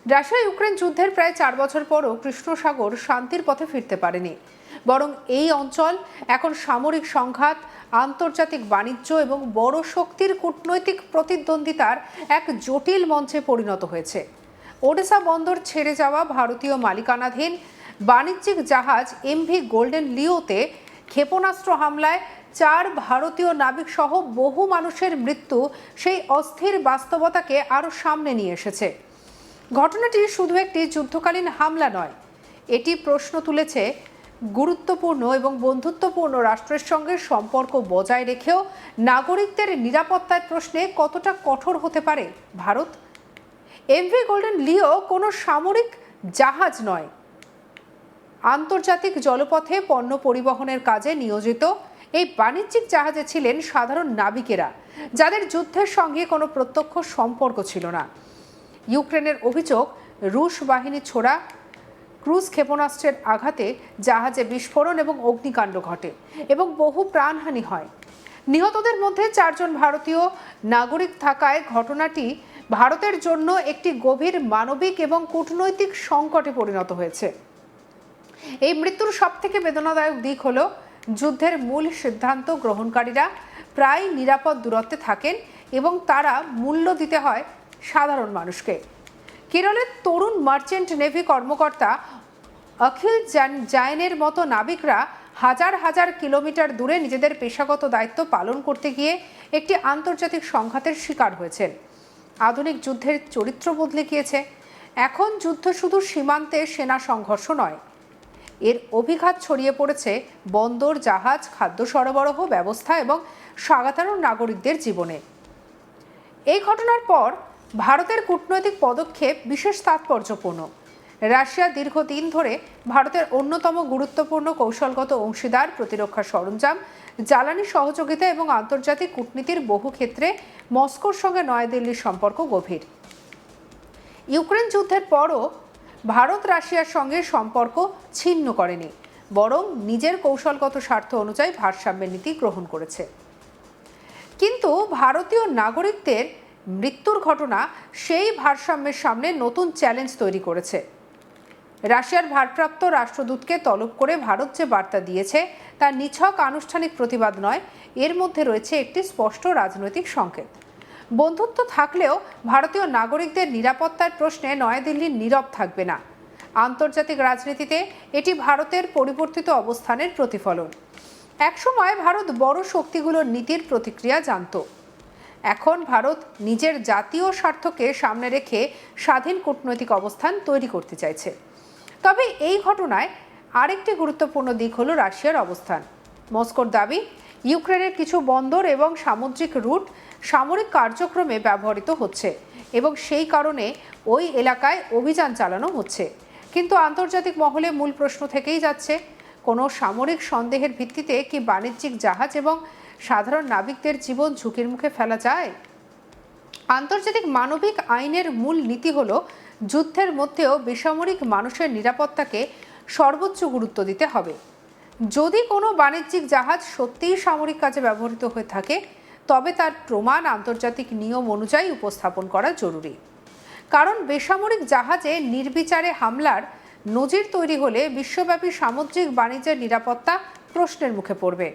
Russia Ukraine যুদ্ধের প্রায় 4 বছর পরও কৃষ্ণ সাগর শান্তির পথে ফিরতে পারেনি। বরং এই অঞ্চল এখন সামরিক সংঘাত, আন্তর্জাতিক বাণিজ্য এবং বড় শক্তির কূটনৈতিক প্রতিদ্বন্দ্বিতার এক জটিল মঞ্চে পরিণত হয়েছে। ওডেসা বন্দর ছেড়ে যাওয়া ভারতীয় মালিকানাধীন বাণিজ্যিক জাহাজ এমভি গোল্ডেন লিওতে ক্ষেপণাস্ত্র হামলায় 4 ভারতীয় নাবিক সহ বহু মানুষের মৃত্যু সেই অস্থির বাস্তবতাকে আরও সামনে নিয়ে এসেছে। ঘটনাটি শুধু একটি যুদ্ধকালীন হামলা নয়, এটি প্রশ্ন তুলেছে গুরুত্বপূর্ণ এবং বন্ধুত্বপূর্ণ রাষ্ট্রের সঙ্গে সম্পর্ক বজায় রেখেও নাগরিকদের নিরাপত্তার প্রশ্নে কতটা কঠোর হতে পারে ভারত। এমভি গোল্ডেন লিও কোনো সামরিক জাহাজ নয়, আন্তর্জাতিক জলপথে পণ্য পরিবহনের কাজে নিয়োজিত এই বাণিজ্যিক জাহাজে ছিলেন সাধারণ নাবিকেরা, যাদের যুদ্ধের সঙ্গে কোনো প্রত্যক্ষ সম্পর্ক ছিল না। ইউক্রেনের অভিযোগ, রুশ বাহিনী ছোড়া ক্রুজ ক্ষেপণাস্ত্রের আঘাতে জাহাজে বিস্ফোরণ এবং অগ্নিকাণ্ড ঘটে এবং বহু প্রাণহানি হয়। নিহতদের মধ্যে 4 জন ভারতীয় নাগরিক থাকায় ঘটনাটি ভারতের জন্য একটি গভীর মানবিক এবং কূটনৈতিক সংকটে পরিণত হয়েছে। এই মৃত্যুর সবথেকে বেদনাদায়ক দিক হলো যুদ্ধের মূল সিদ্ধান্ত গ্রহণকারীরা প্রায় নিরাপদ দূরত্বে থাকেন এবং তারা মূল্য দিতে হয় সাধারণ মানুষকে। কেরলের তরুণ মার্চেন্ট নেভি কর্মকর্তা অখিল জায়নের মতো নাবিকরা হাজার হাজার কিলোমিটার দূরে নিজেদের পেশাগত দায়িত্ব পালন করতে গিয়ে একটি আন্তর্জাতিক সংঘাতের শিকার হয়েছেন। আধুনিক যুদ্ধের চরিত্র বদলে গিয়েছে। এখন যুদ্ধ শুধু সীমান্তে সেনা সংঘর্ষ নয়, এর অভিঘাত ছড়িয়ে পড়েছে বন্দর, জাহাজ, খাদ্য সরবরাহ ব্যবস্থা এবং সাধারণ নাগরিকদের জীবনে। এই ঘটনার পর ভারতের কূটনৈতিক পদক্ষেপ বিশেষ তাৎপর্যপূর্ণ। রাশিয়া দীর্ঘদিন ধরে ভারতের অন্যতম গুরুত্বপূর্ণ কৌশলগত অংশীদার, প্রতিরক্ষা সরঞ্জাম, জ্বালানি সহযোগিতা এবং আন্তর্জাতিক কূটনীতির বহু ক্ষেত্রে মস্কোর সঙ্গে নয়াদিল্লির সম্পর্ক গভীর। ইউক্রেন যুদ্ধের পরও ভারত রাশিয়ার সঙ্গে সম্পর্ক ছিন্ন করেনি, বরং নিজের কৌশলগত স্বার্থ অনুযায়ী ভারসাম্যের নীতি গ্রহণ করেছে। কিন্তু ভারতীয় নাগরিকদের মৃত্যুর ঘটনা সেই ভারসাম্যের সামনে নতুন চ্যালেঞ্জ তৈরি করেছে। রাশিয়ার ভারপ্রাপ্ত রাষ্ট্রদূতকে তলব করে ভারত যে বার্তা দিয়েছে তা নিছক আনুষ্ঠানিক প্রতিবাদ নয়, এর মধ্যে রয়েছে একটি স্পষ্ট রাজনৈতিক সংকেত। বন্ধুত্ব থাকলেও ভারতীয় নাগরিকদের নিরাপত্তার প্রশ্নে নয়াদিল্লি নীরব থাকবে না। আন্তর্জাতিক রাজনীতিতে এটি ভারতের পরিবর্তিত অবস্থানের প্রতিফলন। একসময় ভারত বড় শক্তিগুলোর নীতির প্রতিক্রিয়া জানত। এখন ভারত নিজের জাতীয় স্বার্থকে সামনে রেখে স্বাধীন কূটনৈতিক অবস্থান তৈরি করতে চাইছে। তবে এই ঘটনায় আরেকটি গুরুত্বপূর্ণ দিক হলো রাশিয়ার অবস্থান। মস্কোর দাবি, ইউক্রেনের কিছু বন্দর এবং সামুদ্রিক রুট সামরিক কার্যক্রমে ব্যবহৃত হচ্ছে এবং সেই কারণে ওই এলাকায় অভিযান চালানো হচ্ছে। কিন্তু আন্তর্জাতিক মহলে মূল প্রশ্ন থেকেই যাচ্ছে, কোনো সামরিক সন্দেহের ভিত্তিতে কি বাণিজ্যিক জাহাজ এবং সাধারণ নাবিকদের জীবন ঝুঁকির মুখে ফেলা যায়? আন্তর্জাতিক মানবিক আইনের মূল নীতি হলো যুদ্ধের মধ্যেও বেসামরিক মানুষের নিরাপত্তাকে সর্বোচ্চ গুরুত্ব দিতে হবে। যদি কোনো বাণিজ্যিক জাহাজ সত্যিই সামরিক কাজে ব্যবহৃত হয়ে থাকে, তবে তার প্রমাণ আন্তর্জাতিক নিয়ম অনুযায়ী উপস্থাপন করা জরুরি। কারণ বেসামরিক জাহাজে নির্বিচারে হামলার নজির তৈরি হলে বিশ্বব্যাপী সামুদ্রিক বাণিজ্যের নিরাপত্তা প্রশ্নের মুখে পড়বে।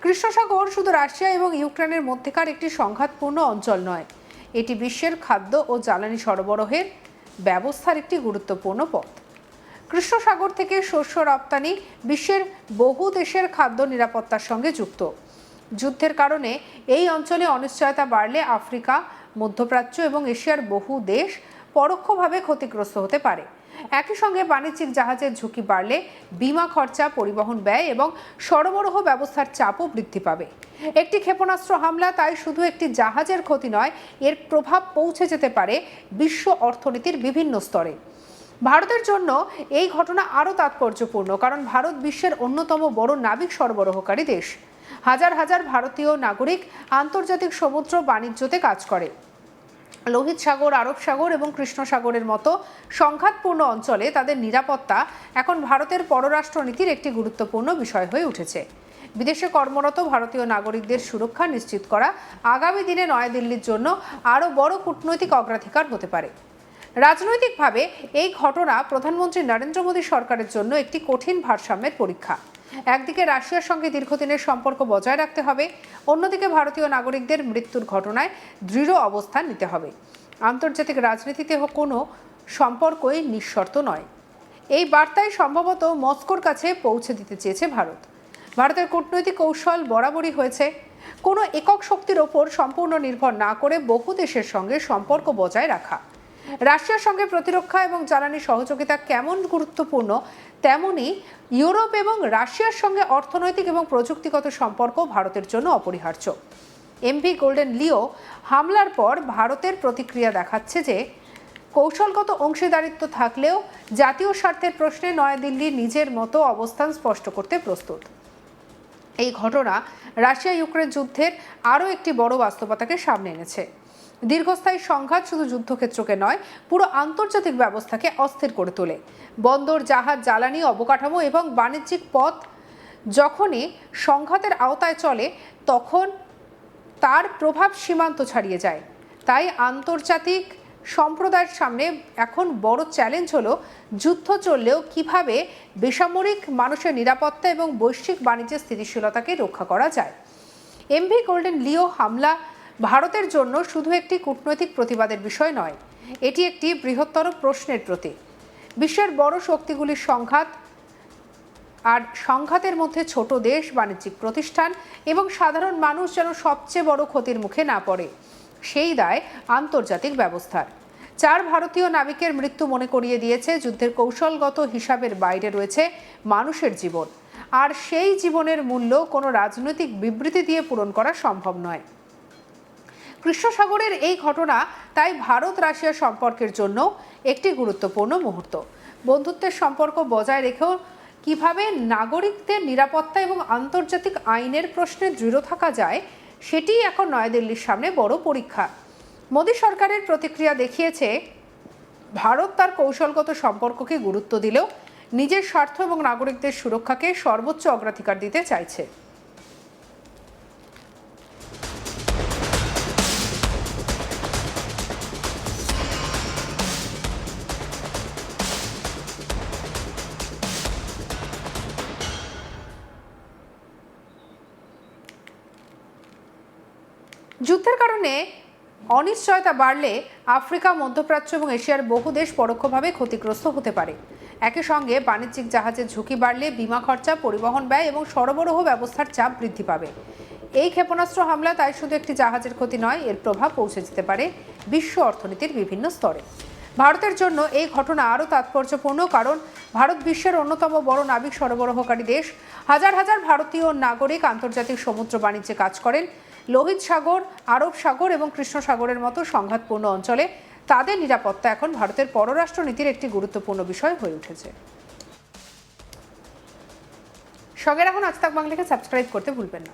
কৃষ্ণ সাগর শুধু রাশিয়া এবং ইউক্রেনের মধ্যেকার একটি সংঘাতপূর্ণ অঞ্চল নয়, এটি বিশ্বের খাদ্য ও জ্বালানি সরবরাহের ব্যবস্থার একটি গুরুত্বপূর্ণ পথ। কৃষ্ণ সাগর থেকে শস্য রপ্তানি বিশ্বের বহু দেশের খাদ্য নিরাপত্তার সঙ্গে যুক্ত। যুদ্ধের কারণে এই অঞ্চলে অনিশ্চয়তা বাড়লে আফ্রিকা, মধ্যপ্রাচ্য এবং এশিয়ার বহু দেশ পরোক্ষভাবে ক্ষতিগ্রস্ত হতে পারে। একই সঙ্গে বাণিজ্যিক জাহাজের ঝুঁকি বাড়লে বিমা খরচা, পরিবহন ব্যয় এবং সরবরাহ ব্যবস্থার চাপও বৃদ্ধি পাবে। একটি ক্ষেপণাস্ত্র হামলা তাই শুধু একটি জাহাজের ক্ষতি নয়, এর প্রভাব পৌঁছে যেতে পারে বিশ্ব অর্থনীতির বিভিন্ন স্তরে। ভারতের জন্য এই ঘটনা আরও তাৎপর্যপূর্ণ, কারণ ভারত বিশ্বের অন্যতম বড় নাবিক সরবরাহকারী দেশ। হাজার হাজার ভারতীয় নাগরিক আন্তর্জাতিক সমুদ্র বাণিজ্যতে কাজ করে। লোহিত সাগর, আরব সাগর এবং কৃষ্ণ সাগরের মতো সংঘাতপূর্ণ অঞ্চলে তাদের নিরাপত্তা এখন ভারতের পররাষ্ট্রনীতির একটি গুরুত্বপূর্ণ বিষয় হয়ে উঠেছে। বিদেশে কর্মরত ভারতীয় নাগরিকদের সুরক্ষা নিশ্চিত করা আগামী দিনে নয়াদিল্লির জন্য আরও বড় কূটনৈতিক অগ্রাধিকার হতে পারে। রাজনৈতিকভাবে এই ঘটনা প্রধানমন্ত্রী নরেন্দ্র মোদী সরকারের জন্য একটি কঠিন ভারসাম্যের পরীক্ষা। একদিকে রাশিয়ার সঙ্গে দীর্ঘদিনের সম্পর্ক বজায় রাখতে হবে, অন্যদিকে ভারতীয় নাগরিকদের মৃত্যুর ঘটনায় দৃঢ় অবস্থান নিতে হবে। আন্তর্জাতিক রাজনীতিতে কোনো সম্পর্কই নিঃশর্ত নয়। এই বার্তাই সম্ভবত মস্কোর কাছে পৌঁছে দিতে চেয়েছে ভারত। ভারতের কূটনৈতিক কৌশল বরাবরই হয়েছে কোনো একক শক্তির ওপর সম্পূর্ণ নির্ভর না করে বহু দেশের সঙ্গে সম্পর্ক বজায় রাখা। রাশিয়ার সঙ্গে প্রতিরক্ষা এবং জ্বালানি সহযোগিতা কেমন গুরুত্বপূর্ণ, তেমনি ইউরোপ এবং রাশিয়ার সঙ্গে অর্থনৈতিক এবং প্রযুক্তিগত সম্পর্ক ভারতের জন্য অপরিহার্য। এমভি গোল্ডেন লিও হামলার পর ভারতের প্রতিক্রিয়া দেখাচ্ছে যে কৌশলগত অংশীদারিত্ব থাকলেও জাতীয় স্বার্থের প্রশ্নে নয়াদিল্লি নিজের মতো অবস্থান স্পষ্ট করতে প্রস্তুত। এই ঘটনা রাশিয়া ইউক্রেন যুদ্ধের আরও একটি বড় বাস্তবতাকে সামনে এনেছে। দীর্ঘস্থায়ী সংঘাত শুধু যুদ্ধক্ষেত্রকে নয়, পুরো আন্তর্জাতিক ব্যবস্থাকে অস্থির করে তোলে। বন্দর, জাহাজ, জ্বালানি, অবকাঠামো এবং বাণিজ্যিক পথ যখনই সংঘাতের আওতায় চলে, তখন তার প্রভাব সীমান্ত ছাড়িয়ে যায়। তাই আন্তর্জাতিক সম্প্রদায়ের সামনে এখন বড় চ্যালেঞ্জ হলো যুদ্ধ চললেও কিভাবে বেসামরিক মানুষের নিরাপত্তা এবং বৈশ্বিক বাণিজ্যের স্থিতিশীলতাকে রক্ষা করা যায়। এমভি গোল্ডেন লিও হামলা ভারতের জন্য শুধু একটি কূটনৈতিক প্রতিবাদের বিষয় নয়, এটি একটি বৃহত্তর প্রশ্নের প্রতীক। বিশ্বের বড় শক্তিগুলির সংঘাত আর সংঘাতের মধ্যে ছোট দেশ, বাণিজ্যিক প্রতিষ্ঠান এবং সাধারণ মানুষ যেন সবচেয়ে বড় ক্ষতির মুখে না পড়ে, সেই দায় আন্তর্জাতিক ব্যবস্থার। 4 ভারতীয় নাবিকের মৃত্যু মনে করিয়ে দিয়েছে যুদ্ধের কৌশলগত হিসাবের বাইরে রয়েছে মানুষের জীবন, আর সেই জীবনের মূল্য কোনো রাজনৈতিক বিবৃতি দিয়ে পূরণ করা সম্ভব নয়। কৃষ্ণ সাগরের এই ঘটনা তাই ভারত রাশিয়া সম্পর্কের জন্য একটি গুরুত্বপূর্ণ মুহূর্ত। বন্ধুত্বের সম্পর্ক বজায় রেখেও কিভাবে নাগরিকদের নিরাপত্তা এবং আন্তর্জাতিক আইনের প্রশ্নে দৃঢ় থাকা যায়, সেটিই এখন নয়াদিল্লির সামনে বড় পরীক্ষা। মোদী সরকারের প্রতিক্রিয়া দেখিয়েছে ভারত তার কৌশলগত সম্পর্ককে গুরুত্ব দিলেও নিজের স্বার্থ এবং নাগরিকদের সুরক্ষাকে সর্বোচ্চ অগ্রাধিকার দিতে চাইছে। যুদ্ধের কারণে অনিশ্চয়তা বাড়লে আফ্রিকা, মধ্যপ্রাচ্য এবং এশিয়ার বহু দেশ পরোক্ষভাবে ক্ষতিগ্রস্ত হতে পারে। একই সঙ্গে বাণিজ্যিক জাহাজের ঝুঁকি বাড়লে বিমা খরচা, পরিবহন ব্যয় এবং সরবরাহ ব্যবস্থার চাপ বৃদ্ধি পাবে। এই ক্ষেপণাস্ত্র হামলা তাই শুধু একটি জাহাজের ক্ষতি নয়, এর প্রভাব পৌঁছে যেতে পারে বিশ্ব অর্থনীতির বিভিন্ন স্তরে। ভারতের জন্য এই ঘটনা আরও তাৎপর্যপূর্ণ, কারণ ভারত বিশ্বের অন্যতম বড় নাবিক সরবরাহকারী দেশ। হাজার হাজার ভারতীয় নাগরিক আন্তর্জাতিক সমুদ্র বাণিজ্যে কাজ করেন। লোহিত সাগর, আরব সাগর এবং কৃষ্ণ সাগরের মতো সংঘাতপূর্ণ অঞ্চলে তাদের নিরাপত্তা এখন ভারতের পররাষ্ট্র নীতির একটি গুরুত্বপূর্ণ বিষয় হয়ে উঠেছে। সঙ্গে রাখুন আজ তাক বাংলাকে, সাবস্ক্রাইব করতে ভুলবেন না।